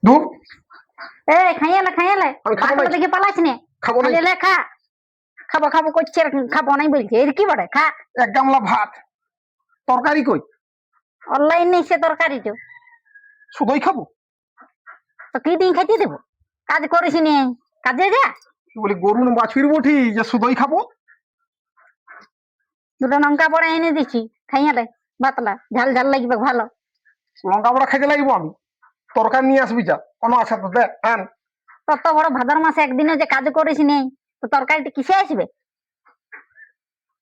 দূর এ খাইয়ালে আমি খাবো বাটলা না। দেখে পালাস নে খাবো না। খাইলে খা খাবো খাবো করছে আর খাবো নাই বলছে এর কি বড়ে খা এক গামলা ভাত, তরকারি কই? অনলাইন নেই সে তরকারি তো শুধুই খাবো? তো কি দিন খাইতে দেবো কাজ করিস নি কাজে যা তুই বলি গরু না বাছুর বটি যে শুধুই খাবো? দুটো লঙ্কা পড়া এনে দিছি খাইয়ালে বাতলা ঝাল ঝাল লাগবে ভালো লঙ্কা বড়া খাইতে লাগবো আমি? তরকারি নিয়ে আসবি যা, কোনো আছে তো দে আন। তত বড় ভাদর মাসে একদিনে যে কাজ করিস নি তো তরকারিটা কিসে আসবে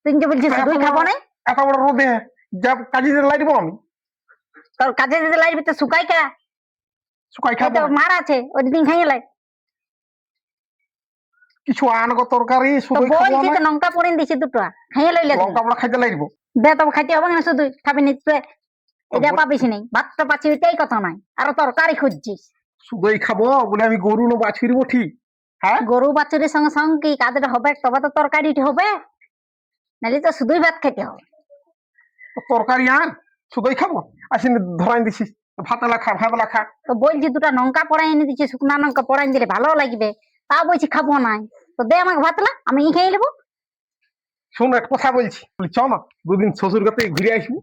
তুই যে বলছিস শুধুই খাবো না এত বড় রোদে যা কাজে লাগবো আমি? তোর কাজে যদি লাগবে তো শুকাই কা শুকাই এই খাবো তো না। মার আছে ওই দিন খাইয়ালে কিছু আন গো তরকারি, তো শুধুই খাবো বলছি না। তো লঙ্কা পড়িয়ে দিছি দুটো খাইয়ে লইলে তুই। লঙ্কা বড়া খাইতে লাগবো? দে তবে খাইতে হবে না শুধু খাবি নি তুই এটা পাবিস নেই ভাতটা পাচ্ছি এটাই কথা নাই আর তরকারি খুঁজছিস শুধুই খাবো বলে আমি গরু না বাছুর বটি? হ্যাঁ, গরু বাছুরের সঙ্গে সঙ্গে কি কাজটা হবে তবে তো তরকারিটা হবে নাহলে তো শুধুই ভাত খেতে হবে তরকারি আন, শুধুই খাবো। আসেন ধরাই দিছিস, ভাতলা খা, ভাতলা খা। তো বলছি দুটা লঙ্কা পড়াই এনে দিচ্ছি শুকনা লঙ্কা পড়াই দিলে ভালো লাগবে তা বলছি খাবো নাই তো দে আমাকে ভাতলা আমি খেয়ে নেবো শোন এক কথা বলছি, বলি চ না দুদিন শ্বশুর কাছে ঘুরে আসবি,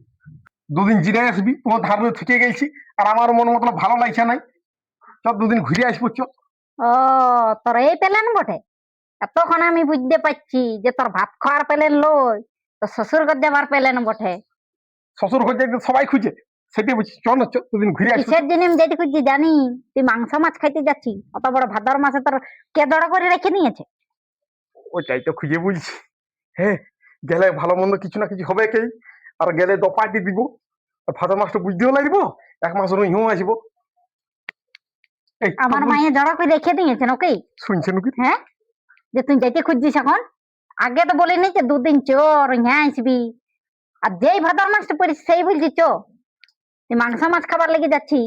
দুদিন জিরে আসবি, তোমার ধার থেকে গেছি আর আমার মন মতলব ভালো লাগছে নাই। চ দুদিন ঘুরে আসবো চ। ও তোর এই পেলেন বটে তখন আমি বুঝতে পারছি যে তোর ভাত খাওয়ার পেলেন লই তো শ্বশুর ঘর যাবার পেলেন বটে শ্বশুর ঘর যাইতে সবাই খুঁজে, সেটাই বলছি চ না চ দুদিন ঘুরে আসবো। কিসের জন্য আমি যেতে খুঁজছি জানি তুই মাংস মাছ খাইতে যাচ্ছি অত বড় ভাদর মাসে তোর কে দড়া করে রেখে নিয়েছে ওইটাই তো খুঁজে বলছি। হ্যাঁ, গেলে ভালো মন্দ কিছু না কিছু হবে কে, আর গেলে দপাটি দিব, ভাদর মাসটা বুঝতেও লাগবো, এক মাস রইও আসবো। এই আমার মায়ের জড়া করে রেখে দিয়েছেন ওকে শুনছেন কি? হ্যাঁ যে তুই যেতে খুঁজছিস এখন আগে তো বলিনি যে দুদিন চোর হ্যাঁ আসবি আর যেই ভাদর মাসটা পড়িস সেই বলছি চো তুই মাংস মাছ খাবার লেগে যাচ্ছি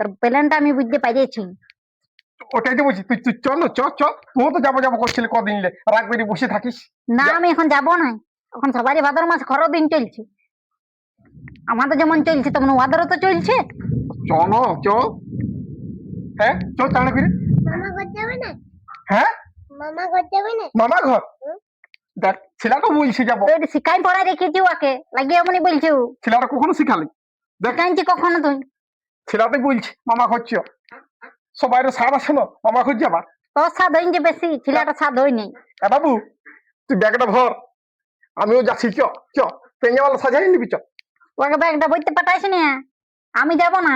তোর প্ল্যানটা আমি বুঝতে পারিয়েছি ওটাই তো বলছি, তুই তুই চ না চ চ, তুই তো যাবো যাবো করছিলি কদিন রাগ বেরিয়ে বসে থাকিস। না আমি এখন যাবো না এখন সবারই ভাদর মাস খরো দিন চলছে আমাদের যেমন চলছে তেমন ওদেরও তো চলছে চ না চ। হ্যাঁ চ চাঁড়া করে। মামা ঘর যাবে না? হ্যাঁ, মামা ঘর যাবে না? মামা ঘর? দেখ ছেলেটা বলছে যাবো, তুই শিকাই পড়াই রেখেছি ওকে লাগিয়ে এমনি বলছি ছেলেটা কখনো শিখালি? দেখ শিকাইছি কখনো তুই ছেলেটাই বলছে মামা ঘর চ, সবাই সারা শোনো মামা ঘর যাবা। তোর স্বাদ হইনি বেশি ছেলেটা স্বাদ হয়নি বাবু তুই ব্যাগটা ভর, আমিও যাচ্ছি চ চ, পেঞ্জাওয়ালা সাজাই নিবি চ। ওকে ব্যাগটা বইতে পাঠাইস না আমি যাবো না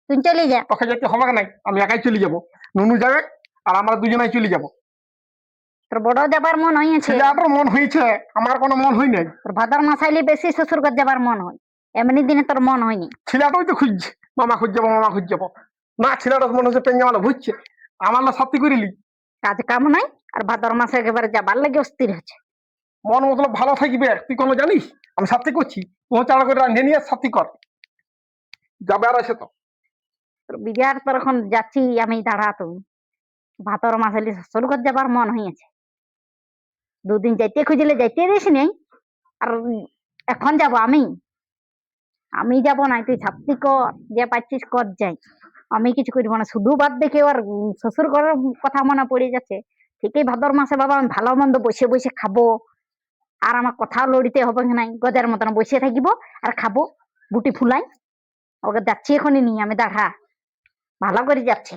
তুই চলে যা তোকে যেতে হবে নাই, আমি একাই চলে যাবো, নুনু যাবে আর আমরা দুজনাই চলে যাবো। তোর বড় যাবার মন হয়েছে ছেলেটার মন হয়েছে, আমার কোনো মন হয় নাই। তোর ভাদর মাসাইলে বেশি শ্বশুর ঘর যাবার মন হয় এমনি দিনে তোর মন হয়নি ছেলেটাই তো খুঁজছে মামা খুঁজ যাবো মামা খুঁজ যাবো, না ছেলেটা মনে হচ্ছে পেঞ্জাওয়ালা বুঝছে আমার না সাথে করিলি। কাজ কাম নাই আর ভাদর মাসে একেবারে যাবার লাগে অস্থির হচ্ছে মন মতলব ভালো থাকবে, তুই কোনো জানিস আমি সাথে করছি, তুই চাড়া করে রাঁধে নিয়ে সাথে কর, যাবে আর আছে তো। তোর বিরাট তোর এখন যাচ্ছি আমি দাঁড়া তুমি ভাদর মাসাইলে শ্বশুর ঘর যাবার মন হয়েছে দুদিন যাইতে খুঁজলে যাইতে দিস নেই আর এখন যাব আমি আমি যাব না তুই ছাত্রী কর যে পাচ্ছিস কর যাই আমি কিছু করবো না শুধু বাদ দেখে ওর শ্বশুর ঘরের কথা মনে পড়ে যাচ্ছে ঠিকই ভাদর মাসে বাবা আমি ভালো মন্দ বসে বসে খাবো আর আমার কথাও লড়িতে হবে নাই গজার মতন বসে থাকিব আর খাবো বুটি ফুলাই ওকে যাচ্ছি এখনই নিয়ে আমি দাঁড়া ভালো করে যাচ্ছি